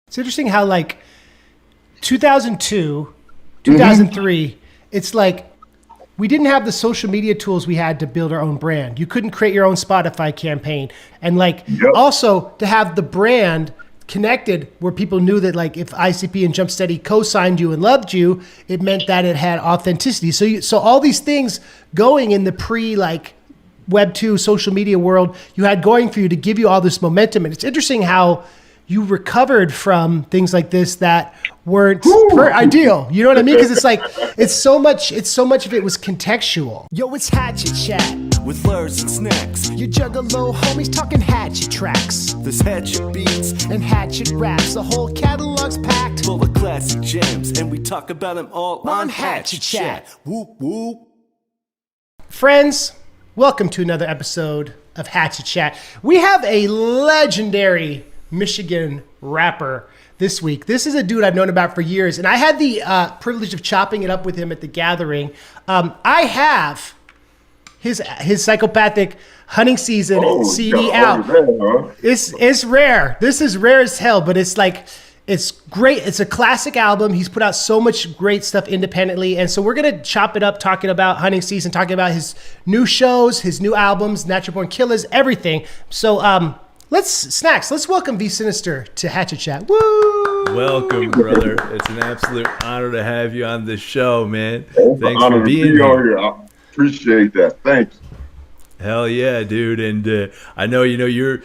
It's interesting how like 2002, 2003, it's like we didn't have the social media tools we had to build our own brand. You couldn't create your own Spotify campaign. And like also to have the brand connected where people knew that like if ICP and Jump Steady co-signed you and loved you, it meant that it had authenticity. So all these things going in the pre like Web 2 social media world you had going for you to give you all this momentum. And it's interesting how you recovered from things like this that weren't ideal. You know what I mean? Because it's like, it's so much of it was contextual. Yo, it's Hatchet Chat with Lars and Snax. Your juggalo homies talking hatchet tracks. There's hatchet beats and hatchet raps. The whole catalog's packed full of classic jams, and we talk about them all on Hatchet Chat. Whoop, whoop. Friends, welcome to another episode of Hatchet Chat. We have a legendary Michigan rapper this week. This is a dude I've known about for years, and I had the privilege of chopping it up with him at the gathering. I have his Psychopathic Hunting Season CD out. It's rare. This is rare as hell, but it's like, it's great. It's a classic album. He's put out so much great stuff independently. And so we're going to chop it up talking about Hunting Season, talking about his new shows, his new albums, Natural Born Killers, everything. So, let's welcome V Sinizter to Hatchet Chat. Woo! Welcome, brother. It's an absolute honor to have you on this show, man. Thanks for being here. I appreciate that. Thanks. Hell yeah, dude. And I know you're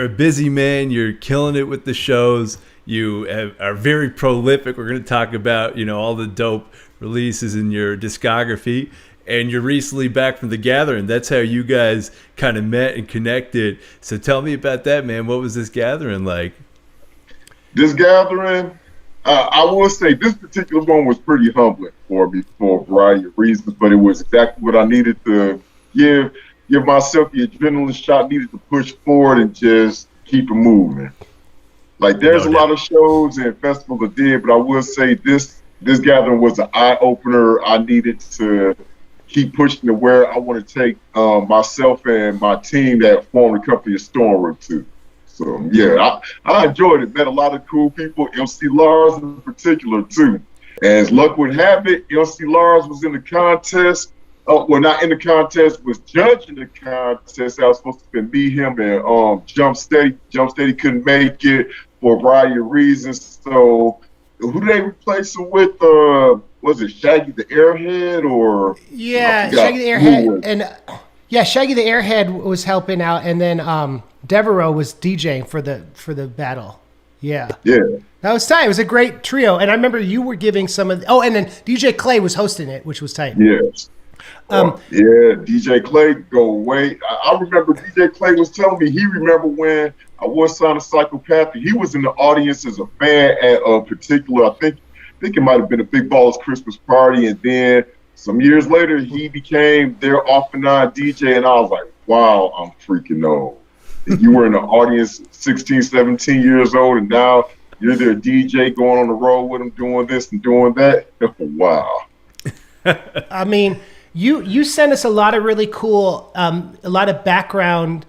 a busy man. You're killing it with the shows. You are very prolific. We're going to talk about all the dope releases in your discography. And you're recently back from the gathering. That's how you guys kind of met and connected. So tell me about that, man. What was this gathering like? This gathering, I will say this particular one was pretty humbling for me for a variety of reasons, but it was exactly what I needed to give myself the adrenaline shot needed to push forward and just keep it moving. Like there's a lot of shows and festivals I did, but I will say this gathering was an eye-opener. I needed to keep pushing to where I want to take myself and my team that formed the company of Stormroom to. So yeah, I enjoyed it. Met a lot of cool people. MC Lars in particular too. As luck would have it, MC Lars was in the contest. Well, not in the contest, was judging the contest. That was supposed to be me, him, and Jump Steady. Jump Steady couldn't make it for a variety of reasons. So who did they replace him with? Was it Shaggy the Airhead or? Yeah, Shaggy the Airhead, and Shaggy the Airhead was helping out, and then Devereaux was DJing for the battle. Yeah, that was tight. It was a great trio, and I remember you were giving some of. And then DJ Clay was hosting it, which was tight. Yes. DJ Clay go away. I remember DJ Clay was telling me he remember when I was signed to Psychopathic. He was in the audience as a fan at a particular, I think it might have been a Big Balls Christmas party, and then some years later he became their off and on DJ, and I was like, wow, I'm freaking old. You were in the audience 16, 17 years old, and now you're their DJ going on the road with them, doing this and doing that. Wow. I mean, you sent us a lot of really cool, a lot of background,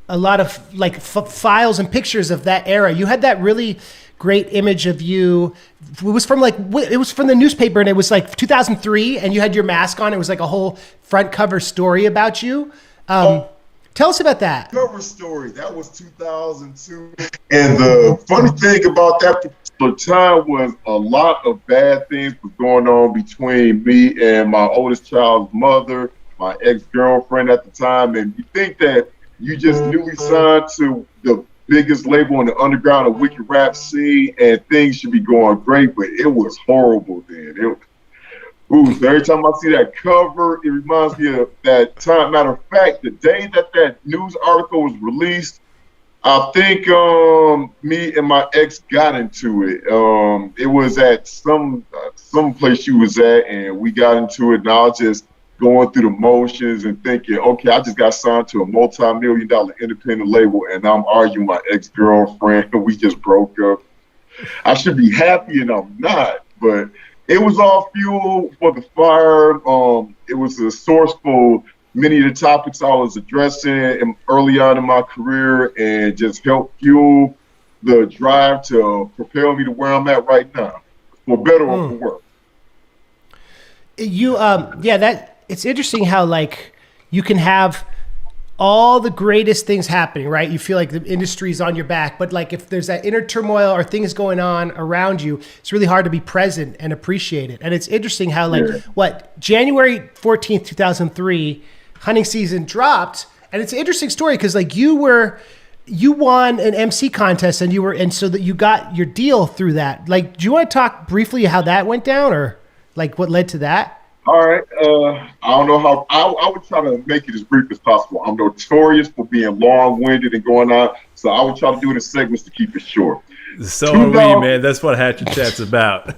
a lot of like files and pictures of that era. You had that really great image of you. It was from the newspaper, and it was like 2003, and you had your mask on. It was like a whole front cover story about you. Tell us about that. Cover story. That was 2002. And the funny thing about that particular time was a lot of bad things was going on between me and my oldest child's mother, my ex-girlfriend at the time. And you think that you just newly signed to the biggest label in the underground of wicked rap scene and things should be going great, but it was horrible then. So every time I see that cover, it reminds me of that time. Matter of fact, the day that news article was released, I think me and my ex got into it. It was at some place she was at, and we got into it. And I was just going through the motions and thinking, okay, I just got signed to a multi-million-dollar independent label, and I'm arguing with my ex-girlfriend, and we just broke up. I should be happy, and I'm not, but it was all fuel for the fire. It was a source for many of the topics I was addressing early on in my career, and just helped fuel the drive to propel me to where I'm at right now, for better or for worse. It's interesting how like you can have all the greatest things happening, right? You feel like the industry's on your back, but like if there's that inner turmoil or things going on around you, it's really hard to be present and appreciate it. And it's interesting how like January 14th, 2003, hunting season dropped. And it's an interesting story because like you won an MC contest and so that you got your deal through that. Like, do you want to talk briefly how that went down or like what led to that? All right. I don't know how. I would try to make it as brief as possible. I'm notorious for being long-winded and going on, so I would try to do it in segments to keep it short. So are we, man. That's what Hatchet Chat's about.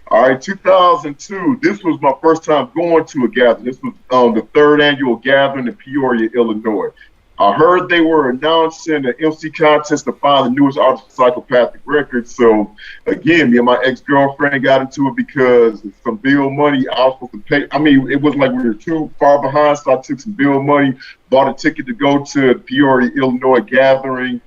All right, 2002. This was my first time going to a gathering. This was the third annual gathering in Peoria, Illinois. I heard they were announcing an MC contest to find the newest artist for Psychopathic Records. So, again, me and my ex-girlfriend got into it because some bill money I was supposed to pay. I mean, it wasn't like we were too far behind, so I took some bill money, bought a ticket to go to the Peoria, Illinois gathering,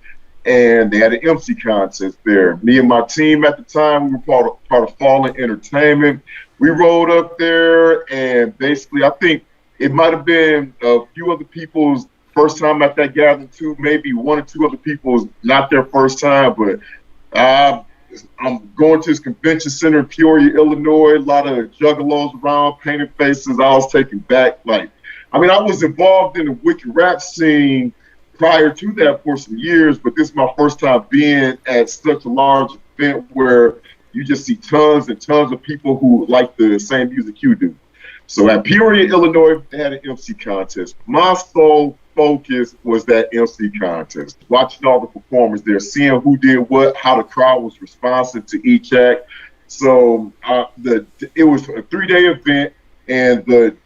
and they had an MC contest there. Me and my team at the time, we were part of Fallen Entertainment. We rolled up there, and basically, I think it might have been a few other people's first time at that gathering too, maybe one or two other people's not their first time, but I'm going to this convention center in Peoria, Illinois, a lot of juggalos around, painted faces. I was taken back. Like, I mean, I was involved in the wicked rap scene prior to that for some years, but this is my first time being at such a large event where you just see tons and tons of people who like the same music you do. So at Peoria, Illinois, they had an MC contest. My sole focus was that MC contest, watching all the performers there, seeing who did what, how the crowd was responsive to each act. So it was a 3-day event, and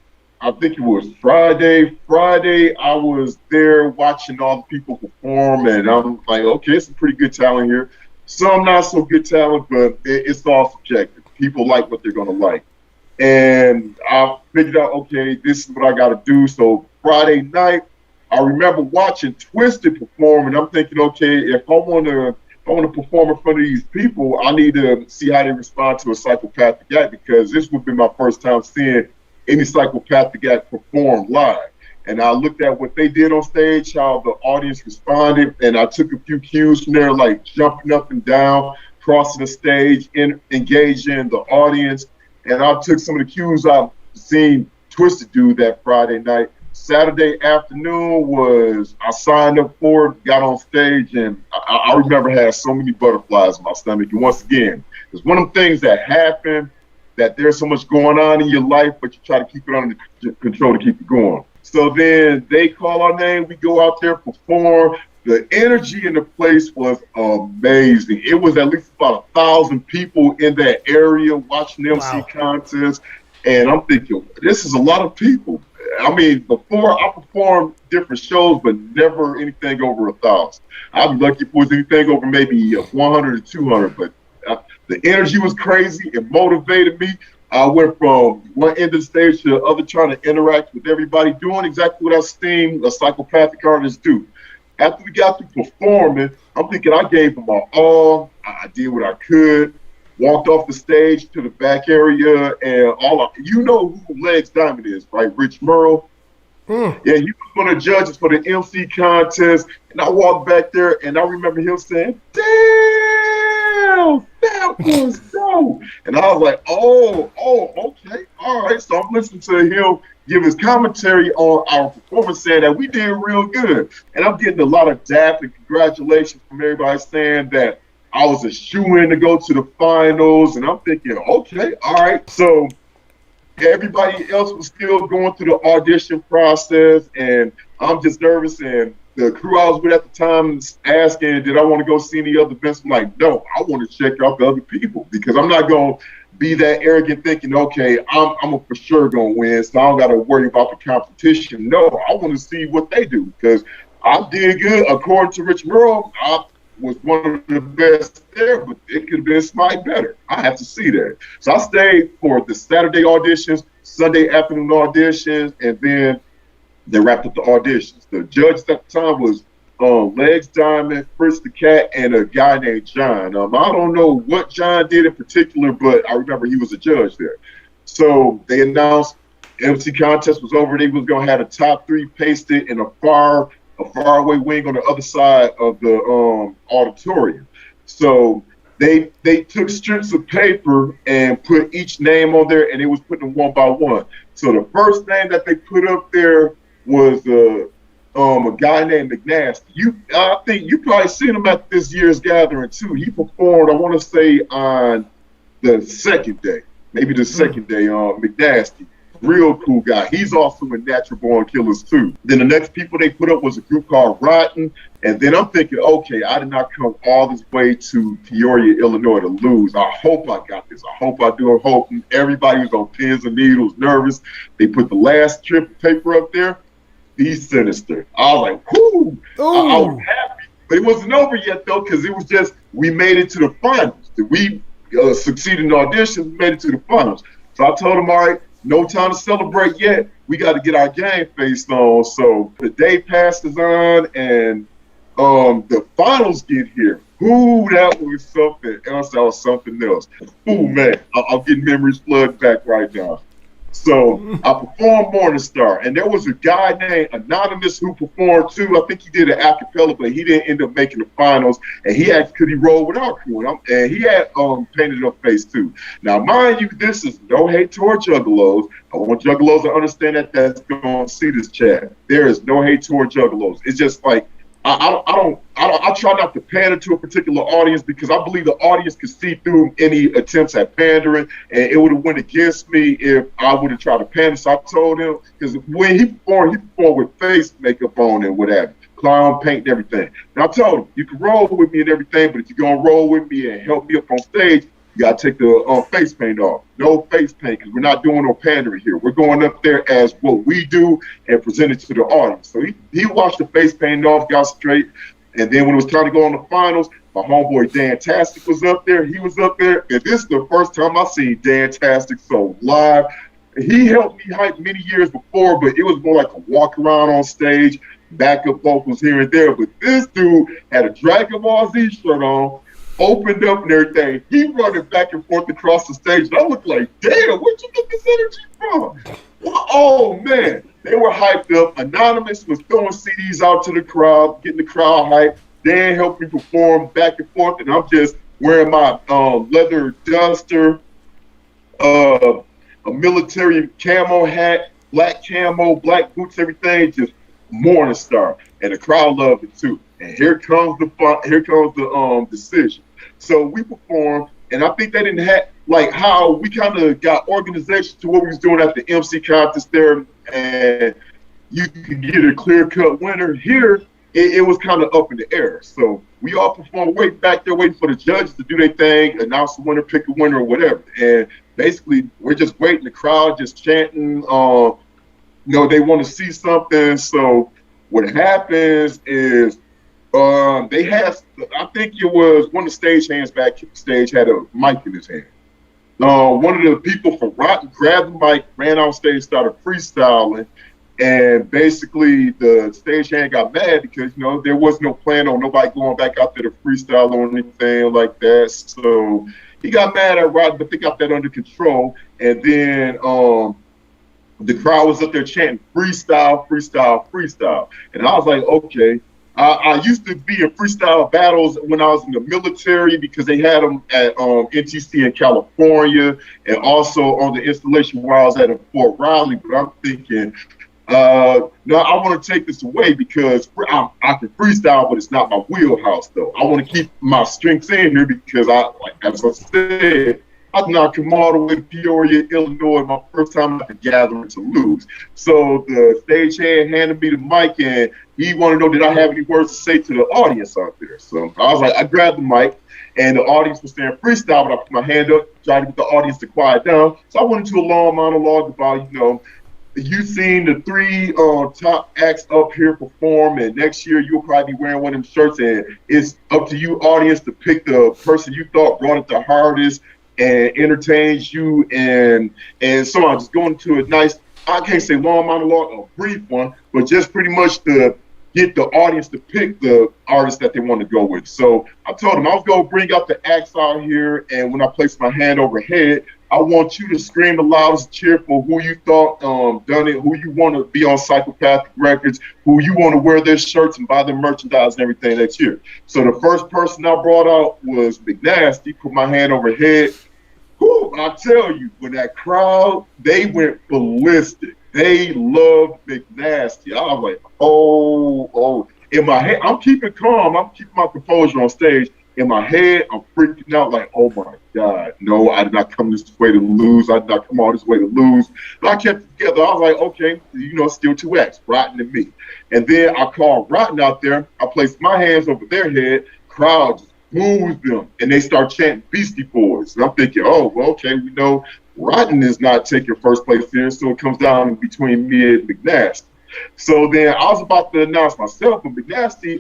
I think it was Friday. I was there watching all the people perform, and I'm like, okay, it's some pretty good talent here. Some not so good talent, but it's all subjective. People like what they're gonna like. And I figured out, okay, this is what I gotta do. So Friday night, I remember watching Twisted perform, and I'm thinking, okay, if I want to perform in front of these people, I need to see how they respond to a psychopathic act, because this would be my first time seeing any psychopathic act perform live. And I looked at what they did on stage, how the audience responded, and I took a few cues from there, like jumping up and down, crossing the stage, engaging the audience. And I took some of the cues I've seen Twisted do that Friday night. Saturday afternoon was, I signed up for it, got on stage, and I remember had so many butterflies in my stomach. And once again, it's one of them things that happen, that there's so much going on in your life, but you try to keep it under control to keep it going. So then they call our name, we go out there, perform. The energy in the place was amazing. It was at least about 1,000 people in that area watching the MC contest. And I'm thinking, this is a lot of people. I mean, before I performed different shows, but never anything over 1,000. I'd be lucky if it was anything over maybe 100 or 200, but the energy was crazy. It motivated me. I went from one end of the stage to the other, trying to interact with everybody, doing exactly what I've seen a psychopathic artist do. After we got through performing, I'm thinking I gave them my all. I did what I could. Walked off the stage to the back area, and you know who Legs Diamond is, right? Rich Merle. Yeah, he was one of the judges for the MC contest, and I walked back there, and I remember him saying, "Damn, that was dope." And I was like, oh, okay, all right. So I'm listening to him give his commentary on our performance, saying that we did real good. And I'm getting a lot of dap and congratulations from everybody saying that I was a shoo-in to go to the finals, and I'm thinking, okay, all right. So everybody else was still going through the audition process, and I'm just nervous. And the crew I was with at the time asking, did I want to go see any other events? I'm like, no, I want to check out the other people, because I'm not going to be that arrogant thinking, okay, I'm for sure going to win, so I don't got to worry about the competition. No, I want to see what they do, because I did good. According to Rich Merle, I was one of the best there, but it could have been slightly better. I have to see that. So I stayed for the Saturday auditions, Sunday afternoon auditions, and then they wrapped up the auditions. The judges at the time was Legs Diamond, Fritz the Cat, and a guy named John. I don't know what John did in particular, but I remember he was a judge there. So they announced MC contest was over. They was gonna have the top 3 pasted in a far away wing on the other side of the auditorium. So they took strips of paper and put each name on there, and they was putting them one by one. So the first name that they put up there was a guy named McNasty. I think you probably seen him at this year's gathering too. He performed, I want to say, on the second day, maybe the second day. McNasty, real cool guy. He's also in Natural Born Killers too. Then the next people they put up was a group called Rotten. And then I'm thinking, okay, I did not come all this way to Peoria, Illinois to lose. I hope I got this. I hope I do. I'm hoping everybody was on pins and needles, nervous. They put the last strip of paper up there, V Sinizter. I was like, whoo! I was happy. But it wasn't over yet, though, because it was just, we made it to the finals. We succeeded in the auditions, we made it to the finals. So I told them, all right, no time to celebrate yet. We got to get our game face on. So the day passes on, and the finals get here. Ooh, that was something else. That was something else. Ooh, man, I'm getting memories flooded back right now. So I performed Morningstar, and there was a guy named Anonymous who performed too. I think he did an acapella, but he didn't end up making the finals. And he asked, could he roll with our crew? And he had painted up face too. Now, mind you, this is no hate toward Juggalos. I want Juggalos to understand that's going to see this chat. There is no hate toward Juggalos. It's just like, I try not to pander to a particular audience because I believe the audience could see through any attempts at pandering, and it would have went against me if I would have tried to pander. So I told him, because when he performed with face makeup on and whatever, clown paint and everything. And I told him, you can roll with me and everything, but if you're gonna roll with me and help me up on stage, you gotta take the face paint off. No face paint, because we're not doing no pandering here. We're going up there as what we do and present it to the audience. So he washed the face paint off, got straight, and then when it was time to go on the finals, my homeboy Dan Tastic was up there. He was up there, and this is the first time I seen Dan Tastic so live. He helped me hype many years before, but it was more like a walk around on stage, backup vocals here and there. But this dude had a Dragon Ball Z shirt on, opened up and everything. He running back and forth across the stage. And I looked like, damn, where'd you get this energy from? Well, oh, man. They were hyped up. Anonymous was throwing CDs out to the crowd, getting the crowd hyped. Dan helped me perform back and forth, and I'm just wearing my leather duster, a military camo hat, black camo, black boots, everything, just Morningstar. And the crowd loved it, too. And here comes the decision. So we performed, and I think they didn't have, like how we kind of got organization to what we was doing at the MC contest there, and you could get a clear-cut winner. Here, it was kind of up in the air. So we all performed, waiting back there, waiting for the judges to do their thing, announce the winner, pick a winner, or whatever. And basically, we're just waiting, the crowd just chanting, they want to see something. So what happens is, they had, I think it was one of the stagehands backstage had a mic in his hand. One of the people from Rotten grabbed the mic, ran on stage, started freestyling, and basically the stagehand got mad because, there was no plan on nobody going back out there to freestyle or anything like that. So he got mad at Rotten, but they got that under control. And then the crowd was up there chanting freestyle, freestyle, freestyle. And I was like, okay. I used to be in freestyle battles when I was in the military because they had them at NTC in California and also on the installation where I was at in Fort Riley. But I'm thinking, no, I want to take this away because I can freestyle, but it's not my wheelhouse, though. I want to keep my strengths in here because, as I said, I did not come all the way to Peoria, Illinois, my first time at the gathering to lose. So the stagehand handed me the mic, and he wanted to know, did I have any words to say to the audience out there? So I was like, I grabbed the mic, and the audience was saying freestyle, but I put my hand up, tried to get the audience to quiet down. So I went into a long monologue about, you've seen the 3 top acts up here perform, and next year you'll probably be wearing one of them shirts, and it's up to you, audience, to pick the person you thought brought it the hardest and entertains you, and so on. Just going to a nice, I can't say long monologue, a brief one, but just pretty much to get the audience to pick the artist that they want to go with. So I told them I was going to bring out the axe out here, and when I place my hand overhead, I want you to scream the loudest, cheer for who you thought done it, who you want to be on Psychopathic Records, who you want to wear their shirts and buy their merchandise and everything next year. So the first person I brought out was McNasty. Put my hand overhead. Whew, I tell you, when that crowd, they went ballistic. They loved McNasty. I was like, oh. In my head, I'm keeping calm. I'm keeping my composure on stage. In my head, I'm freaking out like, oh my God, no, I did not come this way to lose. I did not come all this way to lose. But I kept it together. I was like, okay, still 2X, Rotten and me. And then I called Rotten out there. I placed my hands over their head. Crowd just boos them. And they start chanting Beastie Boys. And I'm thinking, oh, well, okay, we know Rotten is not taking first place here. So it comes down between me and McNasty. So then I was about to announce myself, but McNasty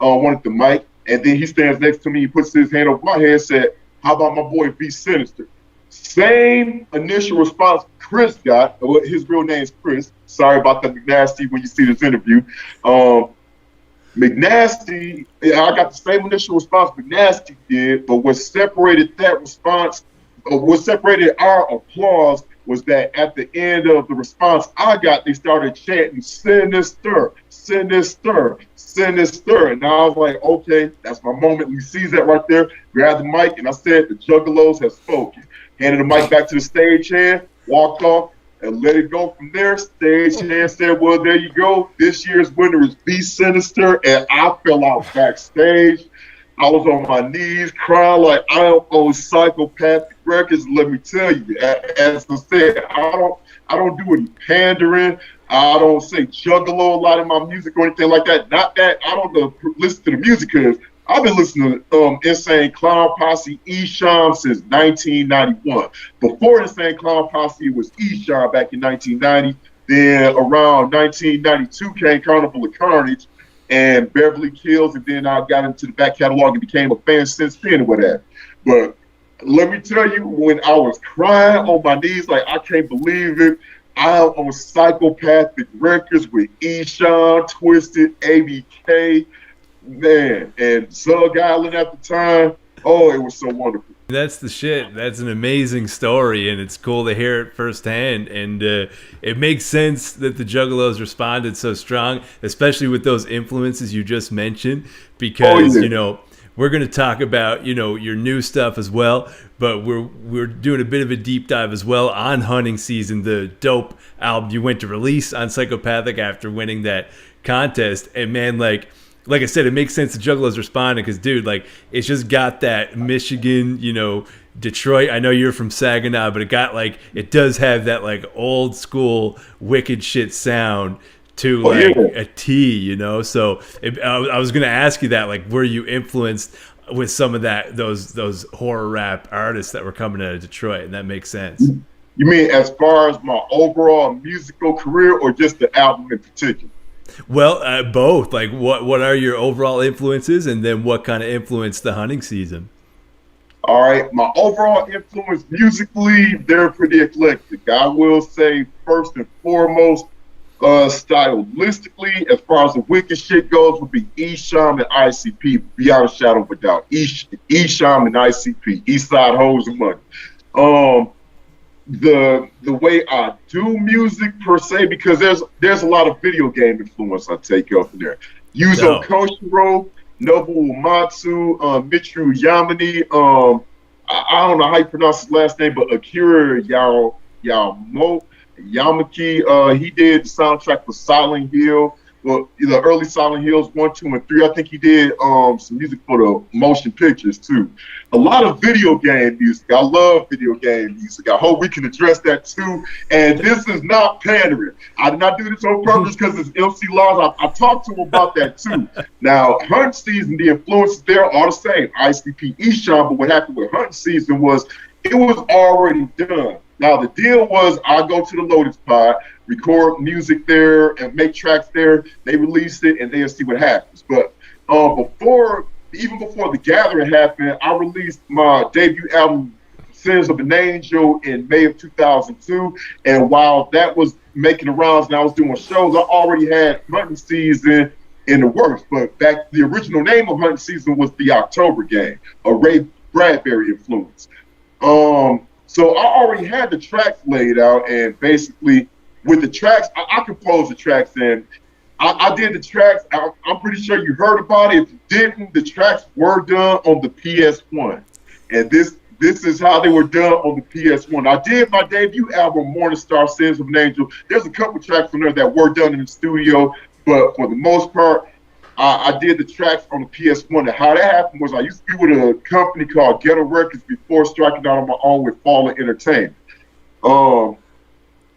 wanted the mic. And then he stands next to me, he puts his hand over my head and said, how about my boy V Sinizter? Same initial response Chris got. His real name is Chris. Sorry about that, McNasty, when you see this interview. McNasty, I got the same initial response McNasty did, but what separated that response, what separated our applause was that at the end of the response I got, they started chanting Sinister, Sinister, Sinister. And I was like, okay, that's my moment. We seized that right there, grabbed the mic, and I said, the Juggalos have spoken. Handed the mic back to the stagehand, walked off, and let it go from there. Stagehand said, well, there you go. This year's winner is V Sinizter, and I fell out backstage. I was on my knees crying like I am on Psychopathic Records. Let me tell you, as I said, I don't do any pandering. I don't say juggalo a lot in my music or anything like that. Not that I don't listen to the music, because I've been listening to Insane Clown Posse, Esham since 1991. Before Insane Clown Posse, it was Esham back in 1990. Then around 1992 came Carnival of Carnage and Beverly Kills, and then I got into the back catalog and became a fan since then or whatever. But let me tell you, when I was crying on my knees, like I can't believe it, I'm on Psychopathic Records with Esham, Twisted, ABK, man, and Zug Island at the time. Oh, it was so wonderful. That's the shit. That's an amazing story, and it's cool to hear it firsthand. And it makes sense that the Juggalos responded so strong, especially with those influences you just mentioned, because we're going to talk about your new stuff as well, but we're doing a bit of a deep dive as well on Hunting Season, the dope album you went to release on Psychopathic after winning that contest. And man, like I said, it makes sense the Juggalos responding because, dude, like, it's just got that Michigan, Detroit. I know you're from Saginaw, but it does have that, like, old school wicked shit sound to, a T, So I was going to ask you that, like, were you influenced with some of those horror rap artists that were coming out of Detroit? And that makes sense. You mean as far as my overall musical career or just the album in particular? Well, both. Like, what are your overall influences, and then what kind of influenced the Hunting Season? All right, my overall influence musically, they're pretty eclectic. I will say, first and foremost, stylistically, as far as the wicked shit goes, would be Esham and ICP, beyond a shadow of a doubt. Esham and ICP, Eastside Hoes and Money. The way I do music per se, because there's a lot of video game influence I take up in there. Yuzo Koshiro, Nobu Uematsu, Mitru Yamane, I don't know how you pronounce his last name, but Akira Yamaki, he did the soundtrack for Silent Hill. Well, the early Silent Hills 1, 2, and 3. I think he did some music for the motion pictures too. A lot of video game music. I love video game music. I hope we can address that too. And this is not pandering. I did not do this on purpose because it's MC Lars. I talked to him about that too. Now, Hunt Season, the influences there are the same. ICP, Esham, but what happened with Hunt Season was it was already done. Now, the deal was I go to the Lotus Pod, record music there, and make tracks there. They release it, and they'll see what happens. But even before The Gathering happened, I released my debut album, Sins of an Angel, in May of 2002. And while that was making the rounds and I was doing shows, I already had Hunting Season in the works. But the original name of hunting season was the October game, a Ray Bradbury influence. So I already had the tracks laid out, and basically with the tracks, I composed the tracks, and I did the tracks. I'm pretty sure you heard about it. If you didn't, the tracks were done on the PS1, and this is how they were done on the PS1. I did my debut album, Morning Star, Sins of an Angel. There's a couple tracks on there that were done in the studio, but for the most part, I did the tracks on the PS1. And how that happened was I used to be with a company called Ghetto Records before striking out on my own with Fallen Entertainment.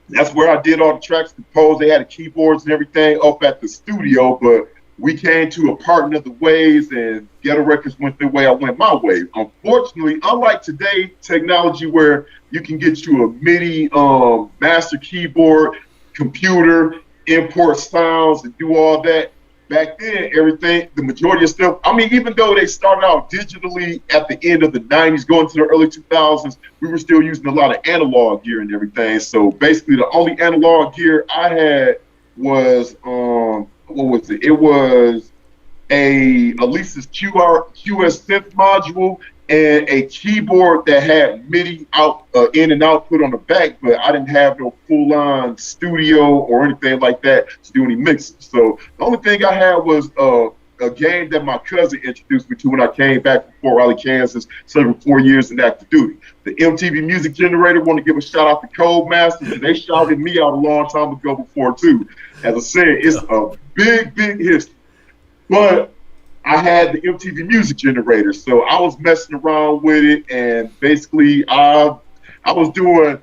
That's where I did all the tracks composed. They had the keyboards and everything up at the studio, but we came to a parting of the ways, and Ghetto Records went their way, I went my way. Unfortunately, unlike today, technology where you can get you a MIDI master keyboard, computer, import sounds, and do all that. Back then, everything, the majority of stuff, I mean, even though they started out digitally at the end of the 90s, going to the early 2000s, we were still using a lot of analog gear and everything. So basically, the only analog gear I had was, what was it? It was a Alesis QS synth module and a keyboard that had MIDI out in and output on the back, but I didn't have no full-on studio or anything like that to do any mixes. So the only thing I had was a game that my cousin introduced me to when I came back from Fort Riley, Kansas, serving 4 years in active duty. The MTV Music Generator. Want to give a shout out to Codemasters. They shouted me out a long time ago before too. As I said, it's a big history. But I had the MTV Music Generator, so I was messing around with it, and basically I was doing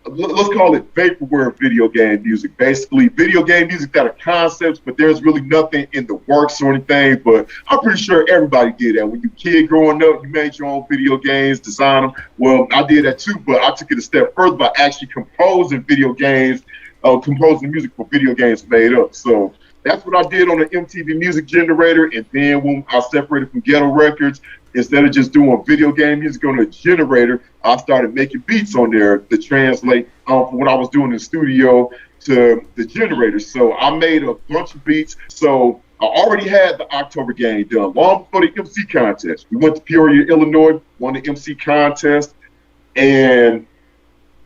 let's call it vaporware video game music. Basically, video game music that are concepts, but there's really nothing in the works or anything. But I'm pretty sure everybody did that. When you kid growing up, you made your own video games, design them. Well, I did that too, but I took it a step further by actually composing video games, composing music for video games made up. So that's what I did on the MTV Music Generator. And then when I separated from Ghetto Records, instead of just doing video game music on the generator, I started making beats on there to translate from what I was doing in the studio to the generator. So I made a bunch of beats. So I already had the October game done long before the MC contest. We went to Peoria, Illinois, won the MC contest. And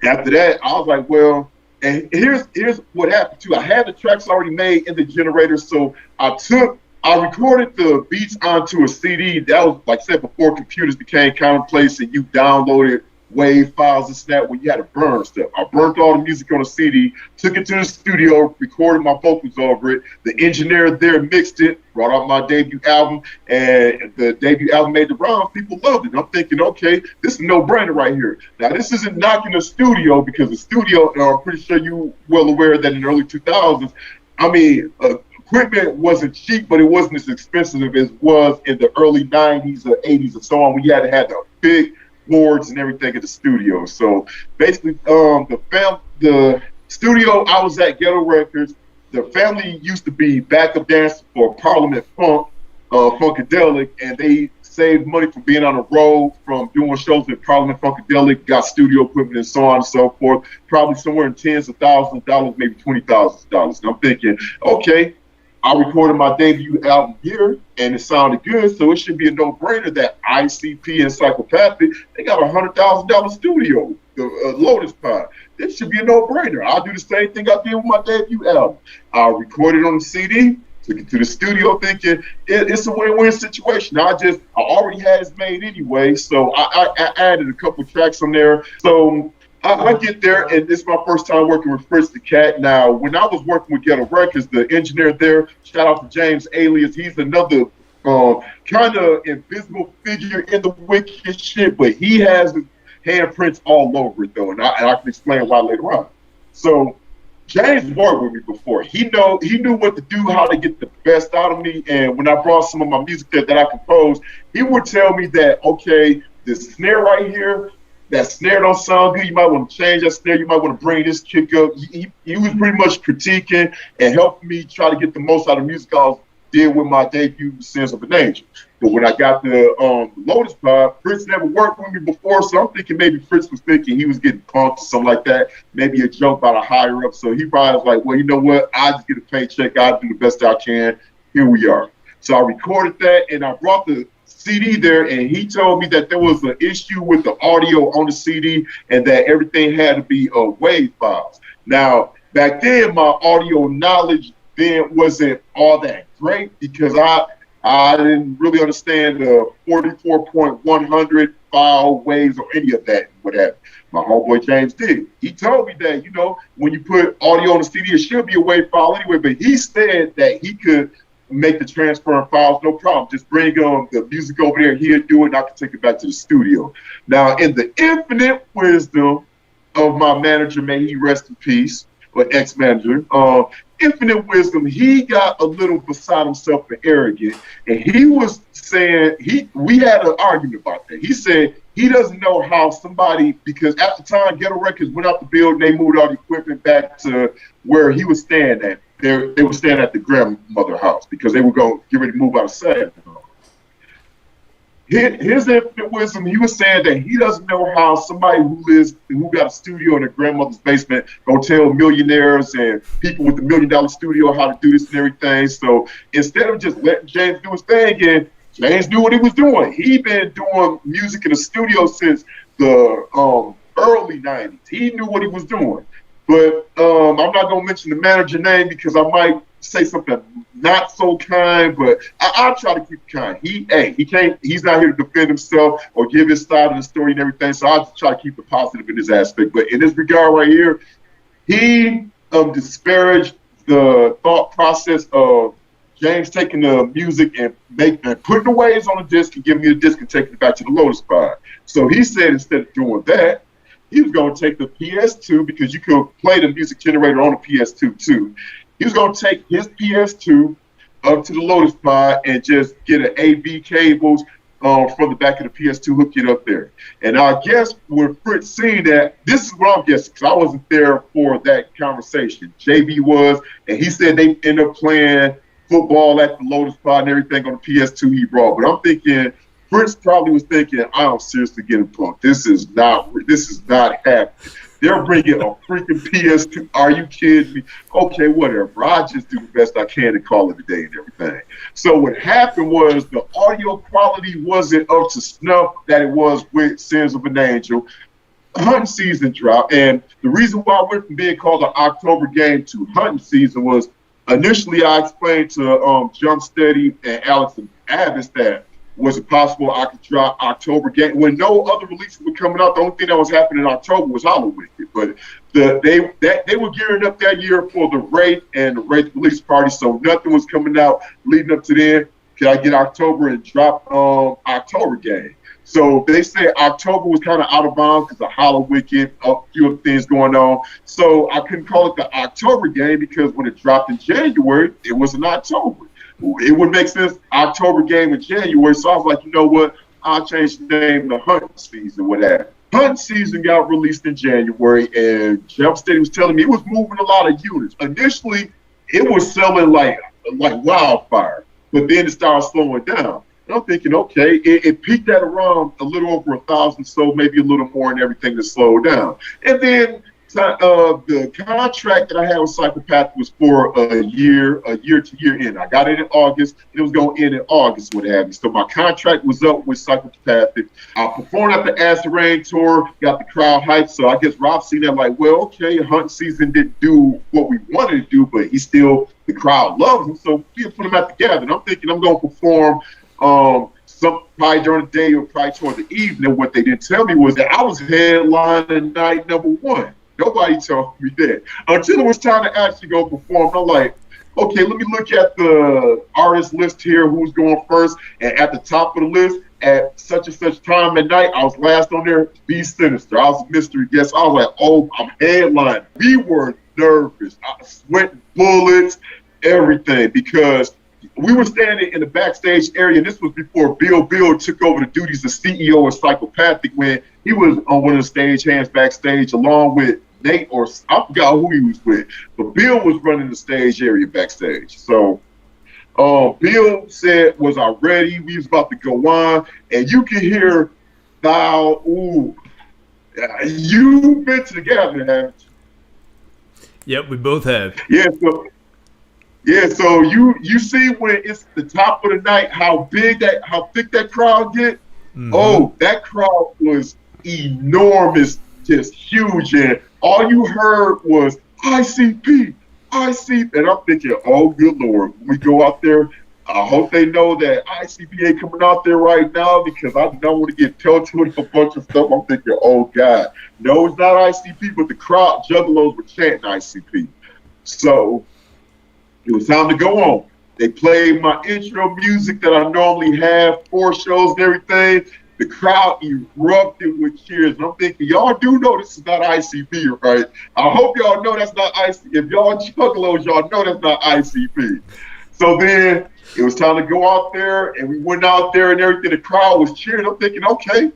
after that, I was like, well, and here's what happened too. I had the tracks already made in the generator, so I recorded the beats onto a CD. That was, like I said, before computers became commonplace and you downloaded WAV files and snap where you had to burn stuff. I burnt all the music on a CD, took it to the studio, recorded my vocals over it. The engineer there mixed it, brought out my debut album, and the debut album made the rounds. People loved it. I'm thinking, okay, this is a no-brainer right here. Now, this isn't knocking the studio, because the studio, I'm pretty sure you're well aware that in the early 2000s, I mean, equipment wasn't cheap, but it wasn't as expensive as it was in the early 90s or 80s and so on. We had to have the big boards and everything at the studio. So basically, the studio I was at, Ghetto Records, the family used to be backup dancers for Parliament Funk, Funkadelic, and they saved money from being on the road, from doing shows at Parliament Funkadelic, got studio equipment and so on and so forth, probably somewhere in tens of thousands of dollars, maybe $20,000. And I'm thinking, okay, I recorded my debut album here, and it sounded good, so it should be a no-brainer that ICP and Psychopathic, they got a $100,000 studio, the Lotus Pod. It should be a no-brainer. I'll do the same thing I did with my debut album. I recorded on the CD, took it to the studio, thinking it's a win-win situation. I already had it made anyway, so I added a couple tracks on there. So I get there, and it's my first time working with Fritz the Cat. Now, when I was working with Ghetto Records, the engineer there, shout out to James Alias, he's another kind of invisible figure in the wicked shit, but he has his handprints all over it, though, and I can explain why later on. So James worked with me before. He knew what to do, how to get the best out of me, and when I brought some of my music that I composed, he would tell me that, okay, this snare right here, that snare don't sound good. You might want to change that snare. You might want to bring this kick up. He was pretty much critiquing and helping me try to get the most out of music I did with my debut, Sins of an Angel. But when I got the Lotus Pod, Fritz never worked with me before, so I'm thinking maybe Fritz was thinking he was getting punked or something like that. Maybe a joke about a higher up. So he probably was like, well, you know what? I'll just get a paycheck. I'll do the best I can. here we are. So I recorded that and I brought the CD there, and he told me that there was an issue with the audio on the CD and that everything had to be WAV files. Now, back then, my audio knowledge then wasn't all that great because I didn't really understand the 44.100 file waves or any of that, whatever. My homeboy James did. He told me that, you know, when you put audio on the CD, it should be a WAV file anyway, but he said that he could make the transfer of files, no problem. Just bring the music over there, he'll do it, and I can take it back to the studio. Now, in the infinite wisdom of my manager, may he rest in peace, or ex-manager, infinite wisdom, he got a little beside himself and arrogant, and he was saying, we had an argument about that. He said he doesn't know how somebody, because at the time, Ghetto Records went out the building, they moved all the equipment back to where he was staying at. They were staying at the grandmother house because they were going to get ready to move out of sight. His infinite wisdom, he was saying that he doesn't know how somebody who got a studio in their grandmother's basement gonna tell millionaires and people with the $1 million studio how to do this and everything. So instead of just letting James do his thing, and James knew what he was doing. He been doing music in the studio since the early 90s. He knew what he was doing. But I'm not gonna mention the manager name because I might say something not so kind, but I'll try to keep it kind. He's not here to defend himself or give his side of the story and everything, so I'll just try to keep it positive in this aspect. But in this regard right here, he disparaged the thought process of James taking the music and putting the waves on the disc and giving me the disc and taking it back to the Lotus Pod. So he said instead of doing that, he was going to take the PS2, because you could play the music generator on the PS2 too. He was going to take his PS2 up to the Lotus Pod and just get an AV cables from the back of the PS2, hook it up there. And I guess when Fritz seen that, this is what I'm guessing, because I wasn't there for that conversation. JB was, and he said they ended up playing football at the Lotus Pod and everything on the PS2 he brought. But I'm thinking, Fritz probably was thinking, I'm seriously getting punked. This is not happening. They're bringing a freaking PS2. Are you kidding me? Okay, whatever. I just do the best I can to call it a day and everything. So what happened was the audio quality wasn't up to snuff that it was with Sins of an Angel. Hunting season dropped, and the reason why I went from being called an October game to hunting season was initially I explained to Jump Steady and Alex and Avis that was it possible I could drop October game when no other releases were coming out. The only thing that was happening in October was Hollow Wicked, but they were gearing up that year for the Wraith and the Wraith release party, so nothing was coming out leading up to then. Could I get October and drop October game? So they said October was kind of out of bounds because of Hollow Wicked, a few other things going on. So I couldn't call it the October game because when it dropped in January, it was in October. It would make sense, October game in January. So I was like, you know what? I'll change the name to Hunting Season with that. Hunting Season got released in January, and Jump Steady was telling me it was moving a lot of units. Initially, it was selling like wildfire, but then it started slowing down. And I'm thinking, okay, it peaked at around a little over 1,000, so maybe a little more, and everything to slow down. And then the contract that I had with Psychopathic was for a year to year end. I got it in August, and it was going to end in August, what have you. So my contract was up with Psychopathic. I performed at the Acid Rain tour, got the crowd hyped. So I guess Rob seen that like, well, okay, Hunting Season didn't do what we wanted to do, but the crowd loves him, so we'll put him at the gathering. I'm thinking I'm going to perform probably during the day or probably toward the evening. What they didn't tell me was that I was headlining night number one. Nobody told me that until it was time to actually go perform. I'm like, okay, let me look at the artist list here, who's going first. And at the top of the list, at such and such time at night, I was last on there, V Sinizter. I was a mystery guest. I was like, oh, I'm headlining. We were nervous. I was sweating bullets, everything, because we were standing in the backstage area, and this was before Bill took over the duties of CEO of Psychopathic, when he was on one of the stage hands backstage along with Nate, or I forgot who he was with, but Bill was running the stage area backstage. So Bill said, was I ready? We was about to go on, and you can hear now, ooh, you've been to the gathering, haven't you? Yep, we both have. Yeah, Yeah, so you see when it's the top of the night, how thick that crowd get. Oh, that crowd was enormous, just huge, and all you heard was ICP, ICP, and I'm thinking, oh good Lord, when we go out there, I hope they know that ICP ain't coming out there right now because I don't want to get pelted with a bunch of stuff. I'm thinking, oh God, no, it's not ICP, but the crowd juggalos were chanting ICP. So it was time to go on. They played my intro music that I normally have, 4 shows and everything. The crowd erupted with cheers. And I'm thinking, y'all do know this is not ICP, right? I hope y'all know that's not ICP. If y'all juggalos, y'all know that's not ICP. So then it was time to go out there, and we went out there and everything. The crowd was cheering. I'm thinking, okay,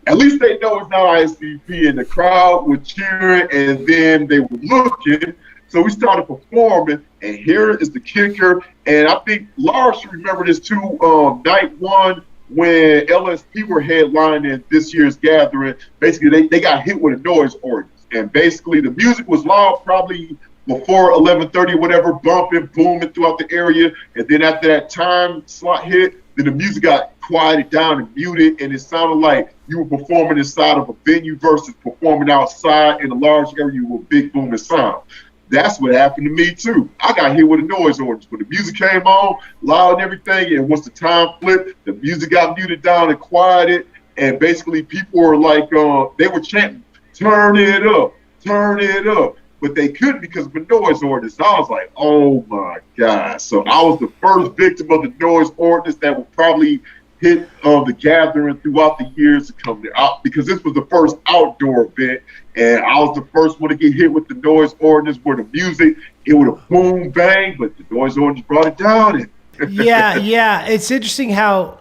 at least they know it's not ICP. And the crowd was cheering, and then they were looking. So we started performing, and here is the kicker. And I think Lars should remember this too. Night one, when LSP were headlining this year's gathering, basically they got hit with a noise ordinance. And basically the music was loud, probably before 11:30 or whatever, bumping, booming throughout the area. And then after that time slot hit, then the music got quieted down and muted, and it sounded like you were performing inside of a venue versus performing outside in a large area with big booming sound. That's what happened to me too. I got hit with a noise ordinance. When the music came on, loud and everything, and once the time flipped, the music got muted down and quieted, and basically people were like, they were chanting, turn it up, turn it up. But they couldn't because of the noise ordinance. I was like, oh my God. So I was the first victim of the noise ordinance that would probably hit the gathering throughout the years to come there, because this was the first outdoor event, and I was the first one to get hit with the noise ordinance where the music, it would have boom bang, but the noise ordinance brought it down. Yeah. It's interesting how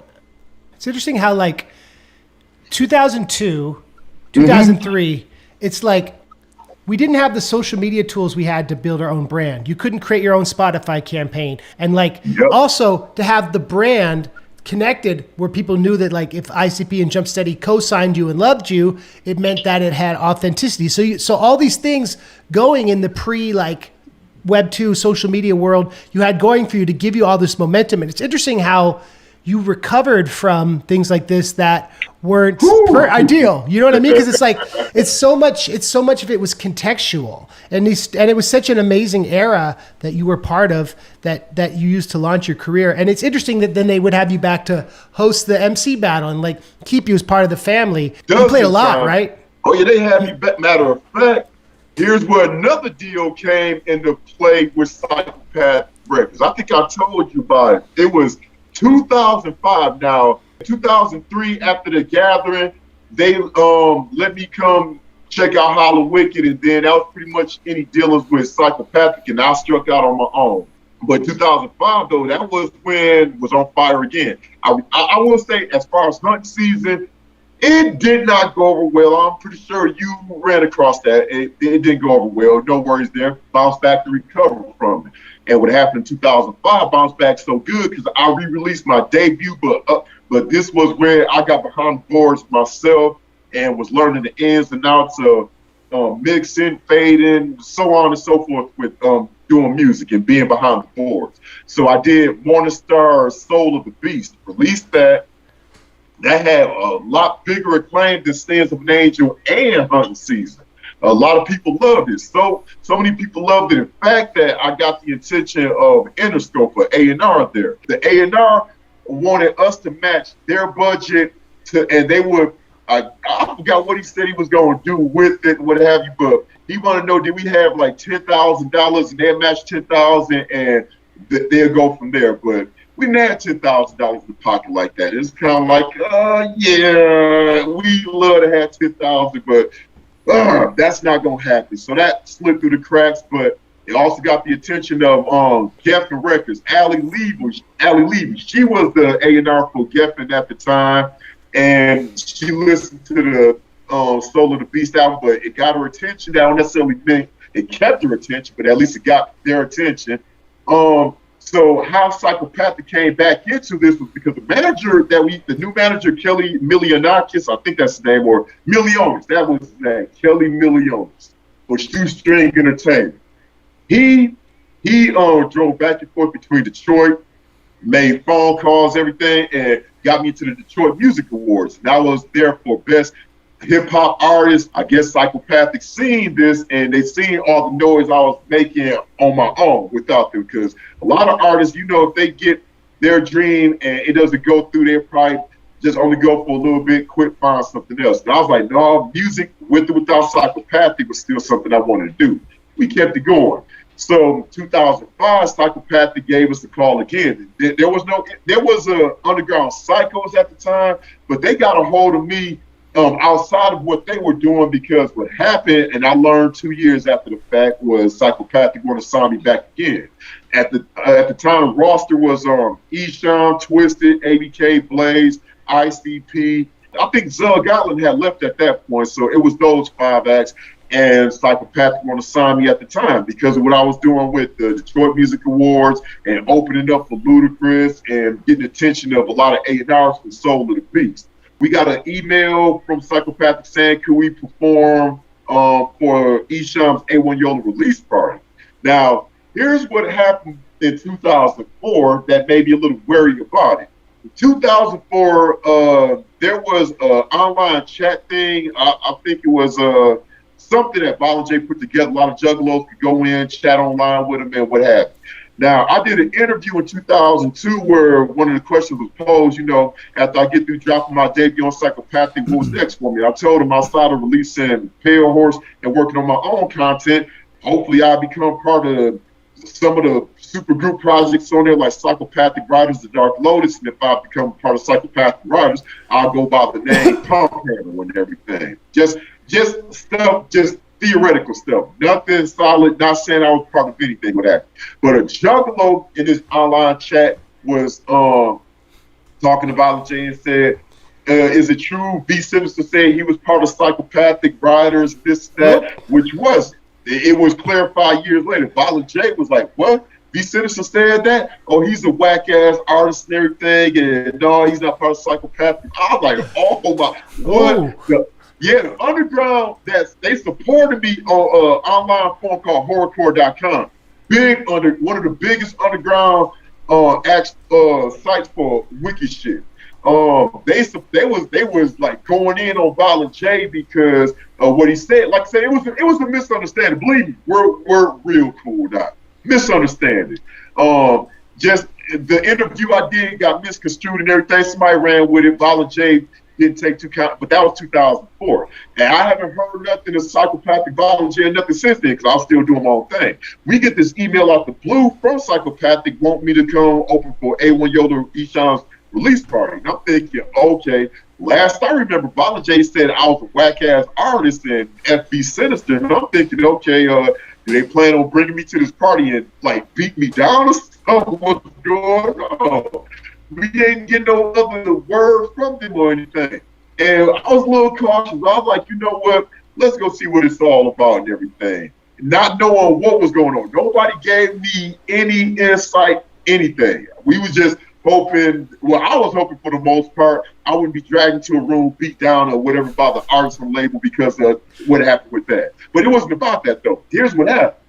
like 2002, 2003, it's like we didn't have the social media tools we had to build our own brand. You couldn't create your own Spotify campaign. And like also to have the brand connected where people knew that like if ICP and Jump Steady co-signed you and loved you, it meant that it had authenticity. So all these things going in the like Web 2 social media world you had going for you to give you all this momentum. And it's interesting how you recovered from things like this that weren't ideal. You know what I mean? Because it's like it's so much of it was contextual, and it was such an amazing era that you were part of that you used to launch your career. And it's interesting that then they would have you back to host the MC battle and like keep you as part of the family. You played a lot, right? Oh yeah, they had me. Matter of fact, here's where another deal came into play with Psychopathic Records. I think I told you about it. It was 2005 now. 2003, after the gathering, they let me come check out Hollow Wicked, and then that was pretty much any dealings with Psychopathic, and I struck out on my own. But 2005, though, that was when it was on fire again. I will say, as far as hunting season, it did not go over well. I'm pretty sure you ran across that. It didn't go over well. No worries there. Bounced back to recover from it. And what happened in 2005 bounced back so good because I re-released my debut, but this was where I got behind the boards myself and was learning the ins and outs of mixing, fading, so on and so forth with doing music and being behind the boards. So I did Morningstar Soul of the Beast, released that. That had a lot bigger acclaim than Stands of an Angel and Hunting Season. A lot of people loved it. So many people loved it. In fact, that I got the attention of Interscope for A&R there. The A&R wanted us to match their budget and they would, I forgot what he said he was going to do with it, what have you, but he wanted to know, did we have like $10,000 and they'll match $10,000 and they'll go from there. But we didn't have $10,000 in the pocket like that. It's kind of like, yeah, we love to have $10,000, but that's not gonna happen. So that slipped through the cracks, but it also got the attention of Geffen Records. Allie Levy. She was the A&R for Geffen at the time, and she listened to the Soul of the Beast album, but it got her attention. That don't necessarily mean it kept her attention, but at least it got their attention. So how Psychopathic came back into this was because the new manager, Kelly Milionakis, I think that's his name, or Milliones, that was his name, Kelly Milliones, for Shoestring Entertainment. He He drove back and forth between Detroit, made phone calls, everything, and got me into the Detroit Music Awards. And I was there for best hip hop artist. I guess Psychopathic seen this, and they seen all the noise I was making on my own without them. Because a lot of artists, you know, if they get their dream and it doesn't go through, they probably just only go for a little bit, quit, find something else. And I was like, no, music with or without Psychopathic was still something I wanted to do. We kept it going. So 2005, Psychopathic gave us the call again. There was underground psychos at the time, but they got a hold of me outside of what they were doing, because what happened, and I learned 2 years after the fact, was Psychopathic wanted to sign me back again. At the time, the roster was Esham, Twisted, ABK, Blaze, ICP. I think Zug Island had left at that point, so it was those 5 acts. And Psychopathic wanted to sign me at the time because of what I was doing with the Detroit Music Awards and opening up for Ludacris and getting attention of a lot of A&Rs from Soul of the Beast. We got an email from Psychopathic saying, could we perform for Esham's A1 Yola release party? Now, here's what happened in 2004 that made me a little wary about it. In 2004, there was an online chat thing. I think it was something that Violent J put together. A lot of juggalos could go in, chat online with him, and what have you. Now, I did an interview in 2002 where one of the questions was posed, you know, after I get through dropping my debut on Psychopathic, what was next for me? I told him outside of releasing Pale Horse and working on my own content, hopefully I'll become part of some of the super group projects on there, like Psychopathic Riders, The Dark Lotus, and if I become part of Psychopathic Riders, I'll go by the name Pompano and everything. Just stuff, just theoretical stuff. Nothing solid, not saying I was part of anything with that. But a juggalo in this online chat was talking about Jay and said, is it true V Sinizter said he was part of Psychopathic Riders, this, that, which was. It was clarified years later. Violent J was like, what? V Sinizter said that? Oh, he's a whack-ass artist and everything, and no, he's not part of Psychopathic. I was like, oh my, what? The underground, they supported me on an online forum called horrorcore.com. One of the biggest underground sites for wicked shit. They was like going in on Violent J because of what he said. Like I said, it was a misunderstanding. Believe me, we're real cool now. Misunderstanding. Just the interview I did got misconstrued and everything. Somebody ran with it. Violent J didn't take two count, but that was 2004. And I haven't heard nothing of Psychopathic, Violent J, nothing since then, because I was still doing my own thing. We get this email out the blue from Psychopathic, want me to come open for A1 Yola Esham's release party. And I'm thinking, okay, last I remember, Violent J said I was a whack-ass artist and V Sinizter. And I'm thinking, okay, do they plan on bringing me to this party and, like, beat me down or something? What's going on? We ain't getting no other words from them or anything. And I was a little cautious. I was like, you know what? Let's go see what it's all about and everything. Not knowing what was going on. Nobody gave me any insight, anything. We was just hoping, well, I was hoping for the most part, I wouldn't be dragged into a room, beat down or whatever by the artist from label because of what happened with that. But it wasn't about that, though. Here's what happened.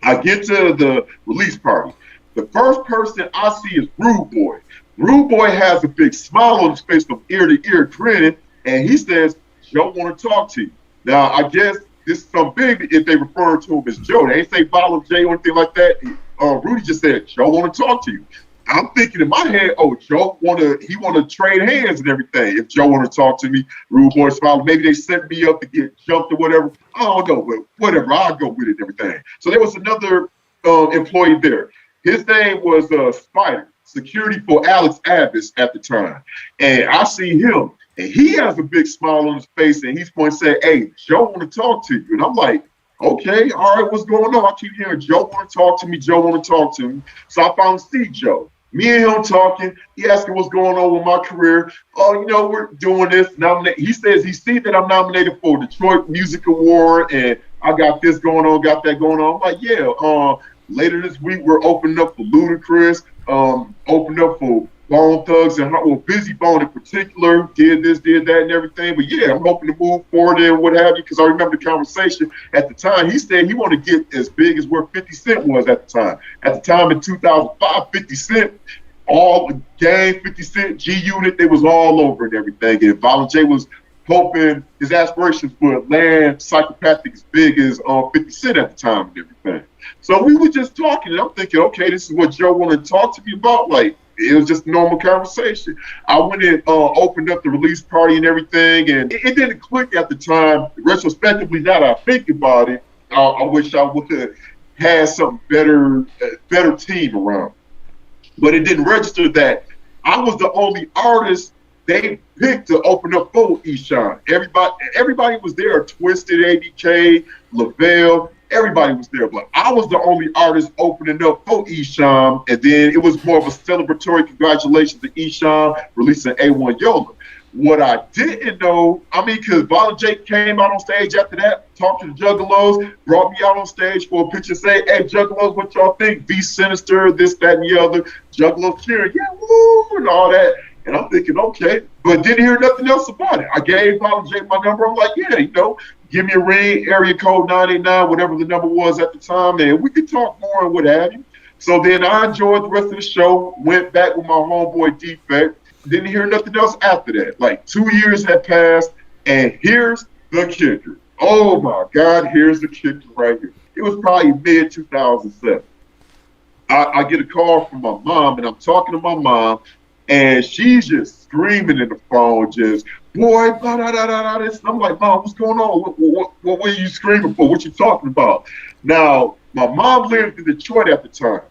I get to the release party. The first person I see is Rude Boy. Rude Boy has a big smile on his face from ear to ear grinning, and he says, Joe want to talk to you. Now, I guess this is some big if they refer to him as Joe. They ain't say Violent J or anything like that. Rudy just said, Joe want to talk to you. I'm thinking in my head, oh, Joe want to trade hands and everything. If Joe want to talk to me, Rude Boy smile. Maybe they set me up to get jumped or whatever. I don't know, but whatever. I'll go with it and everything. So there was another employee there. His name was Spider, security for Alex Abbas at the time. And I see him, and he has a big smile on his face, and he's going to say, hey, Joe want to talk to you. And I'm like, okay, all right, what's going on? I keep hearing Joe want to talk to me, Joe want to talk to me. So I finally see Joe. Me and him talking. He asking what's going on with my career. Oh, you know, we're doing this. He says he sees that I'm nominated for Detroit Music Award, and I got this going on, got that going on. I'm like, yeah, later this week, we're opening up for Ludacris, opening up for Bone Thugs and Busy Bone in particular did this, did that, and everything. But yeah, I'm hoping to move forward and what have you, because I remember the conversation at the time. He said he wanted to get as big as where 50 Cent was at the time. At the time in 2005, 50 Cent, all Gang, 50 Cent, G Unit, they was all over and everything. And Violent J was hoping his aspirations would land Psychopathic as big as 50 Cent at the time and everything. So we were just talking, and I'm thinking, okay, this is what Joe wanted to talk to me about. Like, it was just a normal conversation. I went and opened up the release party and everything, and it didn't click at the time. Retrospectively, now that I think about it, I wish I would have had some better team around. But it didn't register that I was the only artist they picked to open up for Eshawn. Everybody was there. Twisted, ADK, Lavelle, everybody was there. But I was the only artist opening up for Eshawn. And then it was more of a celebratory congratulations to Eshawn releasing A1 Yola. What I didn't know, because Violent J came out on stage after that, talked to the Juggalos, brought me out on stage for a picture, say, hey, Juggalos, what y'all think? V Sinizter, this, that, and the other. Juggalos cheering, yeah, woo, and all that. And I'm thinking, okay, but didn't hear nothing else about it. I gave Violent J my number. I'm like, yeah, give me a ring, area code 989, whatever the number was at the time, and we could talk more and what have you. So then I enjoyed the rest of the show, went back with my homeboy Defect. Didn't hear nothing else after that. Like 2 years had passed, and here's the kicker. Oh my God, here's the kicker right here. It was probably mid-2007. I get a call from my mom, and I'm talking to my mom, and she's just screaming in the phone, just, boy, blah, blah, blah, blah, this. I'm like, Mom, what's going on? What were you screaming for? What you talking about? Now, my mom lived in Detroit at the time,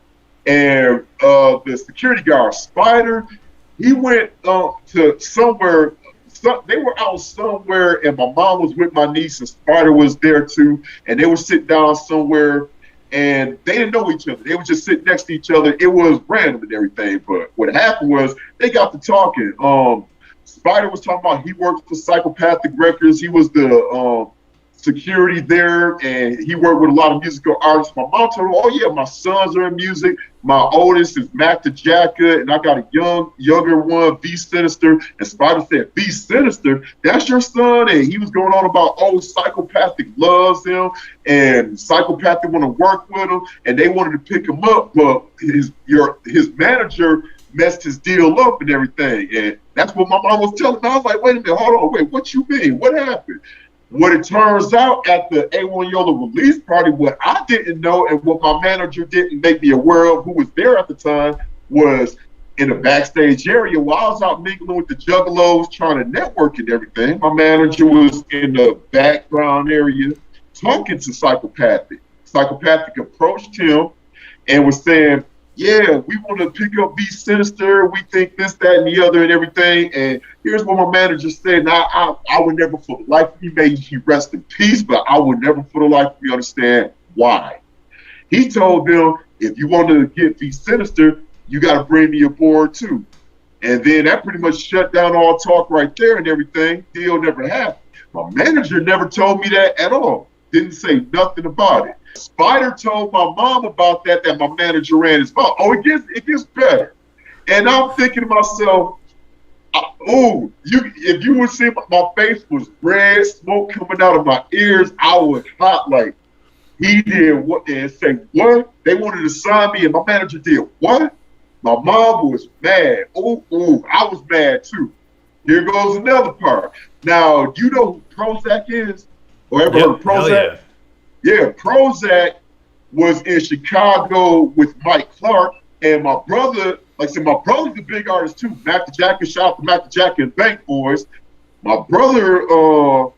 and the security guard, Spider, he went to somewhere. They were out somewhere, and my mom was with my niece, and Spider was there too. And they were sitting down somewhere, and they didn't know each other. They were just sitting next to each other. It was random and everything. But what happened was they got to talking. Spider was talking about he worked for Psychopathic Records. He was the security there, and he worked with a lot of musical artists. My mom told him, oh yeah, my sons are in music. My oldest is Mac the Jacka, and I got a younger one, V Sinizter. And Spider said, V Sinizter, that's your son? And he was going on about, oh, Psychopathic loves him, and Psychopathic want to work with him, and they wanted to pick him up, but his manager messed his deal up and everything. And that's what my mom was telling me. I was like, wait a minute, hold on, wait, what you mean? What happened? What it turns out at the A1 Yola release party, what I didn't know and what my manager didn't make me aware of, who was there at the time, was in the backstage area while I was out mingling with the Juggalos trying to network and everything. My manager was in the background area talking to Psychopathic. Psychopathic approached him and was saying, yeah, we want to pick up V Sinizter. We think this, that, and the other and everything. And here's what my manager said. Now, I would never for the life of me, may he rest in peace, but I would never for the life of me understand why. He told them, if you want to get V Sinizter, you got to bring me aboard too. And then that pretty much shut down all talk right there and everything. Deal never happened. My manager never told me that at all. Didn't say nothing about it. Spider told my mom about that my manager ran his mouth. Oh, it gets better. And I'm thinking to myself, if you would see my face was red, smoke coming out of my ears, I was hot like, he did what? And say, what? They wanted to sign me and my manager did what? My mom was mad. I was mad too. Here goes another part. Now, you know who Prozac is? Or ever heard of Prozac? Yeah, Prozac was in Chicago with Mike Clark, and my brother, like I said, my brother's a big artist too. Mac the Jacka, shout out to Mac the Jacka and Bank Boys. My brother,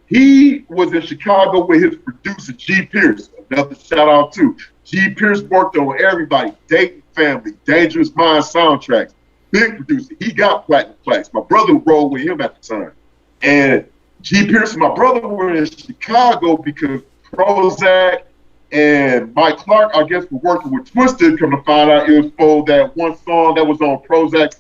he was in Chicago with his producer, G. Pierce. Another shout out too. G. Pierce worked on everybody, Dayton Family, Dangerous Mind soundtracks. Big producer. He got platinum plaques. My brother rolled with him at the time. And G. Pierce and my brother were in Chicago because Prozac and Mike Clark, I guess, were working with Twisted. Come to find out, it was for that one song that was on Prozac's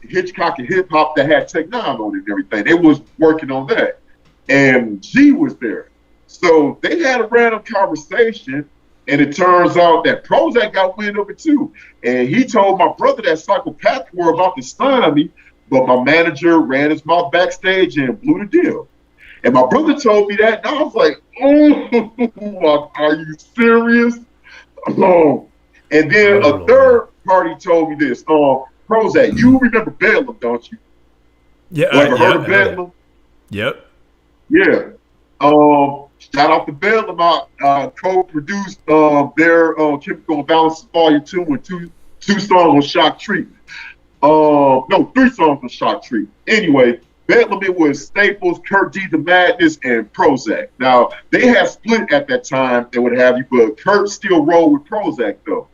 Hitchcock and Hip Hop that had Tech Nine on it and everything. They was working on that, and G was there. So they had a random conversation, And it turns out that Prozac got wind of it too. And he told my brother that Psychopathic were about to sign me, but my manager ran his mouth backstage and blew the deal. And my brother told me that, and I was like, oh, are you serious? And then a third party told me this. Prozac, you remember Bedlam, don't you? Yeah. Ever heard of Bedlam? Yep. Yeah. Shout out to Bedlam. I co-produced their Chemical Imbalances Volume 2 with two songs on Shock Treatment. No, 3 songs on Shock Treatment. Anyway, Bedlam, it was Staples, Kurt D, The Madness, and Prozac. Now, they had split at that time and what have you, but Kurt still rolled with Prozac, though.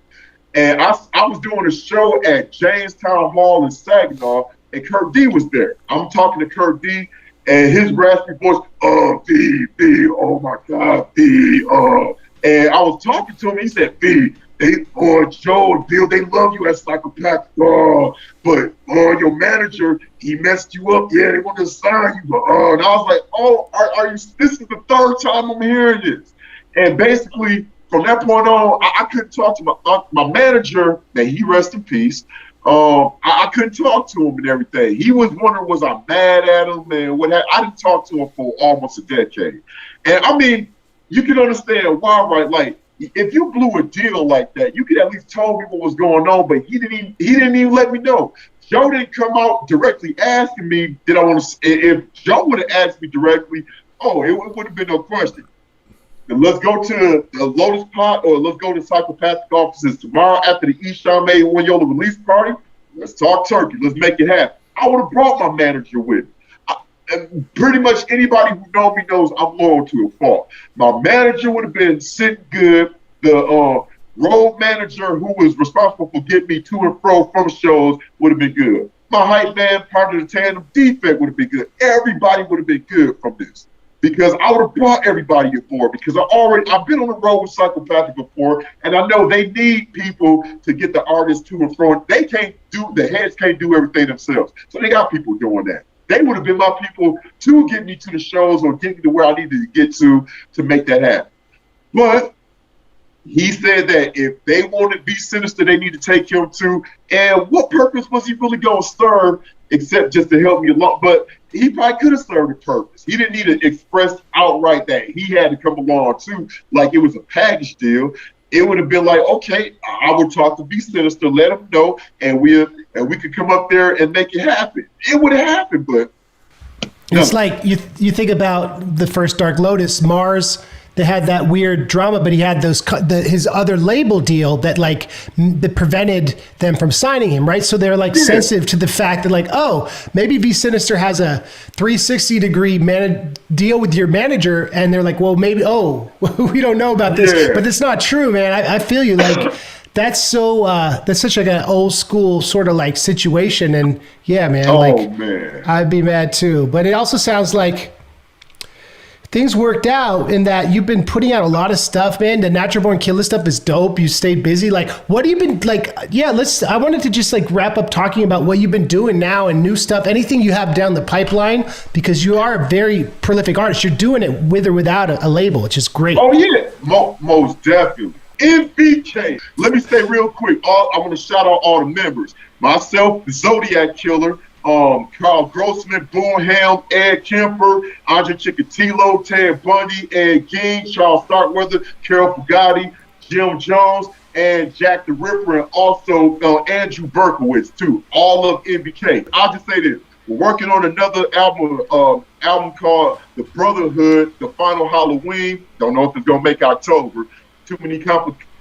And I was doing a show at Jamestown Hall in Saginaw, and Kurt D was there. I'm talking to Kurt D, and his raspy voice, V, oh my God, V, And I was talking to him, he said, V, Joe and Bill, they love you as Psychopathic, but your manager, he messed you up. Yeah, they want to sign you, and I was like, are you? This is the third time I'm hearing this. And basically, from that point on, I couldn't talk to my manager. May he rest in peace. I couldn't talk to him and everything. He was wondering, was I mad at him and what? I didn't talk to him for almost a decade. And I mean, you can understand why, right? Like, if you blew a deal like that, you could at least tell me what was going on, but he didn't even let me know. Joe didn't come out directly asking me, did I want to, if Joe would have asked me directly, it would have been no question. Then let's go to the Lotus Pot or let's go to Psychopathic offices tomorrow after the Ishame Wanyola release party. Let's talk turkey. Let's make it happen. I would have brought my manager with me. And pretty much anybody who knows me knows I'm loyal to a fault. My manager would have been sitting good. The road manager who was responsible for getting me to and fro from shows would have been good. My hype man, part of the tandem defect would have been good. Everybody would have been good from this. Because I would have brought everybody aboard because I've been on the road with Psychopathic before, and I know they need people to get the artists to and fro. The heads can't do everything themselves. So they got people doing that. They would have been my people to get me to the shows or get me to where I needed to get to make that happen. But he said that if they wanted V Sinizter, they need to take him too. And what purpose was he really going to serve except just to help me along? But he probably could have served a purpose. He didn't need to express outright that he had to come along too, like it was a package deal. It would have been like, okay, I would talk to V Sinizter, let him know, and we could come up there and make it happen. It would have happened, but no. It's like you think about the first Dark Lotus, Mars. They had that weird drama, but he had his other label deal that that prevented them from signing him, right? So they're sensitive to the fact that maybe V Sinizter has a 360-degree deal with your manager, and they're like, well, maybe we don't know about this, but it's not true, man. I feel you. That's such an old school sort of situation, and yeah, man. Man, I'd be mad too. But it also sounds like things worked out in that you've been putting out a lot of stuff, man. The Natural Born Killer stuff is dope. You stayed busy. What have you been I wanted to just wrap up talking about what you've been doing now and new stuff, anything you have down the pipeline, because you are a very prolific artist. You're doing it with or without a label, which is great. Oh yeah, most definitely. MBK. Let me say real quick, I want to shout out all the members. Myself, the Zodiac Killer, Carl Grossman, Boomham, Ed Kemper, Andre Chikatilo, Ted Bundy, Ed Gein, Charles Starkweather, Carol Fugatti, Jim Jones, and Jack the Ripper, and also Andrew Berkowitz too. All of MBK. I'll just say this: we're working on another album called The Brotherhood, The Final Halloween. Don't know if it's gonna make October. Too many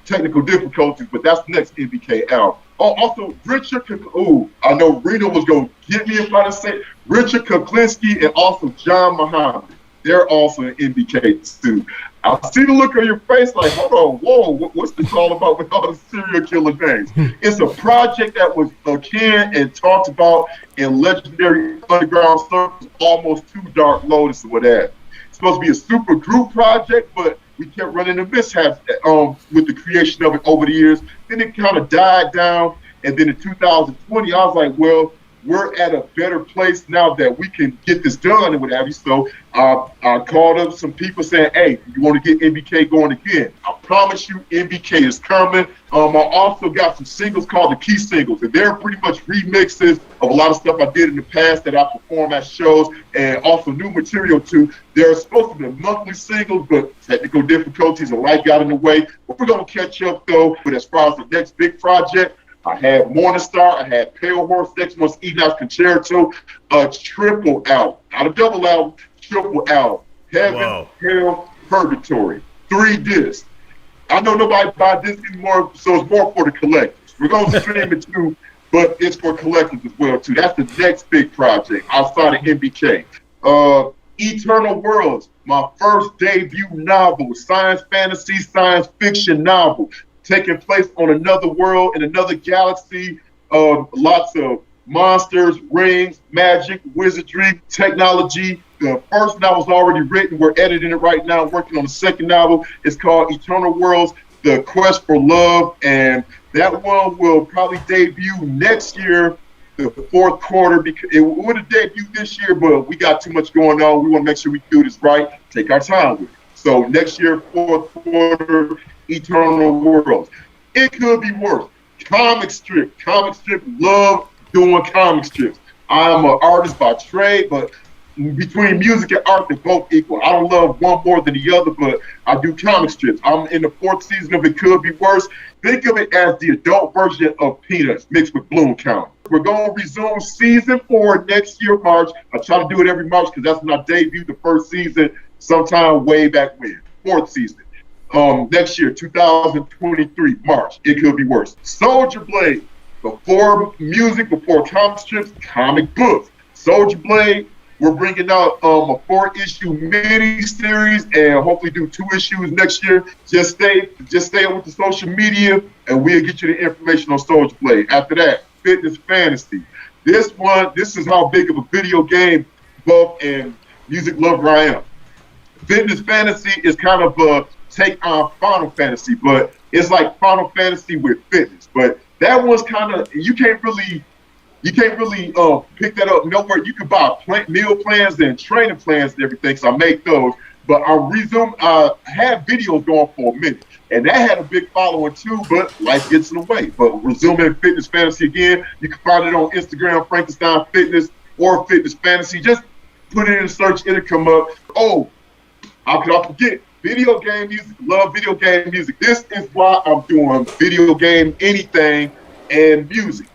technical difficulties, but that's the next MBK album. Oh, also Richard, I know Rita was going to get me if I didn't say Richard Kuklinski and also John Muhammad. They're also in MBK too. I see the look on your face like, hold on, whoa, what's this all about with all the serial killer names? It's a project that was akin and talked about in legendary underground circles, almost too Dark Lotus or whatever. It's supposed to be a super group project, but we kept running into mishaps with the creation of it over the years. Then it kind of died down, and then in 2020, I was like, well, we're at a better place now that we can get this done and what have you. So I called up some people saying, hey, you want to get MBK going again? I promise you MBK is coming. I also got some singles called the Key Singles, and they're pretty much remixes of a lot of stuff I did in the past that I perform at shows, and also new material too. They're supposed to be monthly singles, but technical difficulties and life got in the way. But we're going to catch up though. But as far as the next big project, I had Morningstar, I had Pale Horse, next month's Enoch Concerto, a triple album, not a double album, triple album. Heaven, Hell, Purgatory, 3 discs. I know nobody buy this anymore, so it's more for the collectors. We're going to stream it too, but it's for collectors as well too. That's the next big project outside of MBK. Eternal Worlds, my first debut novel, science fantasy, science fiction novel, taking place on another world, in another galaxy, lots of monsters, rings, magic, wizardry, technology. The first novel's already written. We're editing it right now, working on the second novel. It's called Eternal Worlds, The Quest for Love, and that one will probably debut next year, the 4th quarter, because it would have debuted this year, but we got too much going on. We want to make sure we do this right, take our time with it. So next year, 4th quarter, Eternal Worlds. It could be worse. Comic strip, love doing comic strips. I'm an artist by trade, but between music and art, they're both equal. I don't love one more than the other, but I do comic strips. I'm in the 4th season of It Could Be Worse. Think of it as the adult version of Peanuts mixed with Bloom County. We're going to resume season 4 next year, March. I try to do it every March because that's when I debuted the first season sometime way back when, 4th season. Next year, 2023, March. It Could Be Worse. Soldier Blade, before music, before comic strips, comic books. Soldier Blade, we're bringing out a 4-issue mini-series and hopefully do 2 issues next year. Just stay up with the social media and we'll get you the information on Soldier Blade. After that, Fitness Fantasy. This is how big of a video game buff and music lover I am. Fitness Fantasy is kind of a take on Final Fantasy, but it's like Final Fantasy with fitness. But that one's kind of, you can't really pick that up nowhere. You can buy meal plans and training plans and everything, so I make those. But I had videos going for a minute, and that had a big following too, but life gets in the way. But resuming Fitness Fantasy again, you can find it on Instagram, Frankenstein Fitness or Fitness Fantasy. Just put it in a search, it'll come up. Oh, how could I forget? Video game music, love video game music. This is why I'm doing video game anything and music.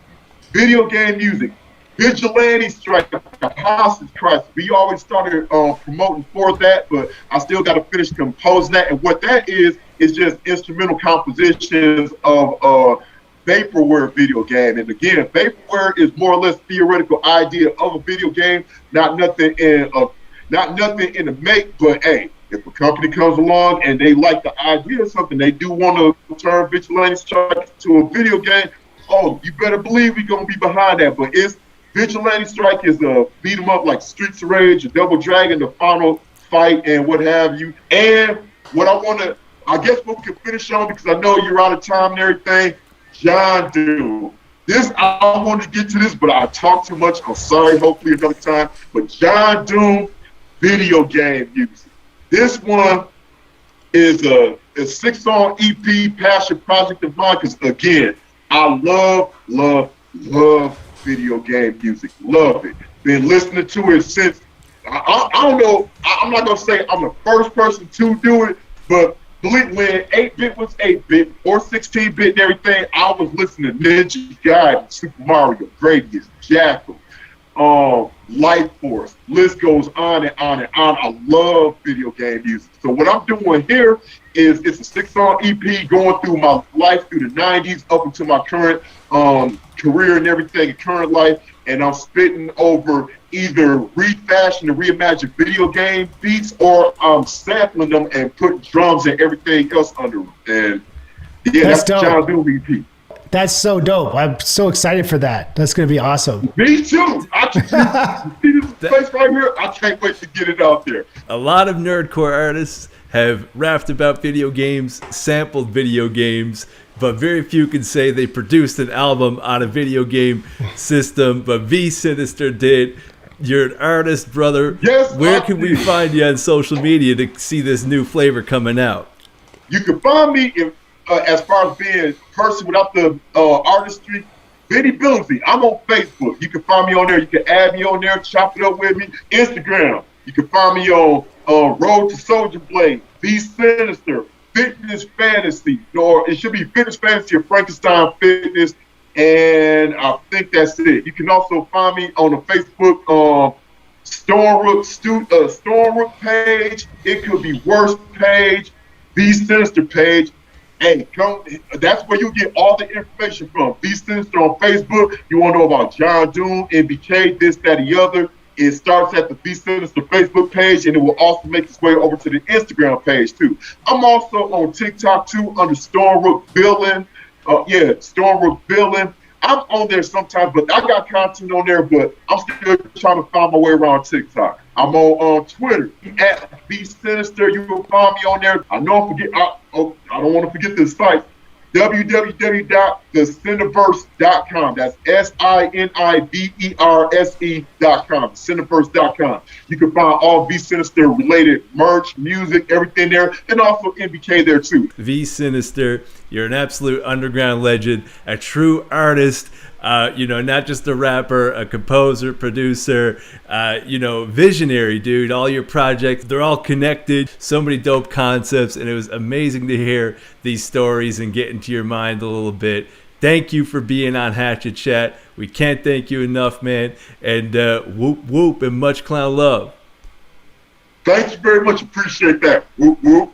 Video game music, Vigilante Strike, Hostage Christ. We always started promoting for that, but I still got to finish composing that. And what that is just instrumental compositions of vaporware video game. And again, vaporware is more or less theoretical idea of a video game, not nothing in the make. But hey, if a company comes along and they like the idea of something, they do want to turn Vigilante Strike to a video game. Oh, you better believe we're going to be behind that. But it's Vigilante Strike is a beat 'em up like Streets of Rage, a Double Dragon, the final fight, and what have you. And what I guess what we can finish on, because I know you're out of time and everything, John Doe. I wanted to get to this, but I talked too much. I'm sorry, hopefully another time. But John Doe, video game music. This one is a 6-song EP passion project of mine, because again, I love video game music. Love it. Been listening to it since, I don't know, I'm not going to say I'm the first person to do it, but believe when 8-bit was 8-bit or 16-bit and everything, I was listening to Ninja Gaiden, Super Mario, Gradius, Jackal, Life Force. List goes on and on and on. I love video game music. So what I'm doing here is it's a 6-song EP going through my life through the 90s up into my current career and everything, and current life, and I'm spitting over either refashioned and reimagined video game beats, or I'm sampling them and putting drums and everything else under them. And yeah, that's John Doe EP. That's so dope. I'm so excited for that. That's going to be awesome. Me too. I can see this place right here. I can't wait to get it out there. A lot of nerdcore artists have rapped about video games, sampled video games, but very few can say they produced an album on a video game system, but V Sinizter did. You're an artist, brother. Yes, where can we find you on social media to see this new flavor coming out? You can find me as far as being a person without the artistry. Venus Billingsley. I'm on Facebook. You can find me on there. You can add me on there, chop it up with me. Instagram. You can find me on Road to Soldier Blade, V Sinizter, Fitness Fantasy, or it should be Fitness Fantasy or Frankenstein Fitness, and I think that's it. You can also find me on the Facebook Stormrook page. It could be Worst page, V Sinizter page. Hey, come. That's where you get all the information from. V Sinizter on Facebook. You want to know about John Doom, MBK, this, that, the other. It starts at the V Sinizter Facebook page, and it will also make its way over to the Instagram page too. I'm also on TikTok too under Stormrook Billing. Stormrook Billing. I'm on there sometimes, but I got content on there, but I'm still trying to find my way around TikTok. I'm on Twitter at V Sinizter. You will find me on there. I know I don't want to forget this site. www.thesiniverse.com. That's SINIVERSE.com. Siniverse.com. You can find all V Sinizter related merch, music, everything there, and also MBK there too. V Sinizter, you're an absolute underground legend, a true artist. Not just a rapper, a composer, producer, visionary, dude. All your projects, they're all connected. So many dope concepts, and it was amazing to hear these stories and get into your mind a little bit. Thank you for being on Hatchet Chat. We can't thank you enough, man. And whoop, whoop, and much clown love. Thank you very much. Appreciate that. Whoop, whoop.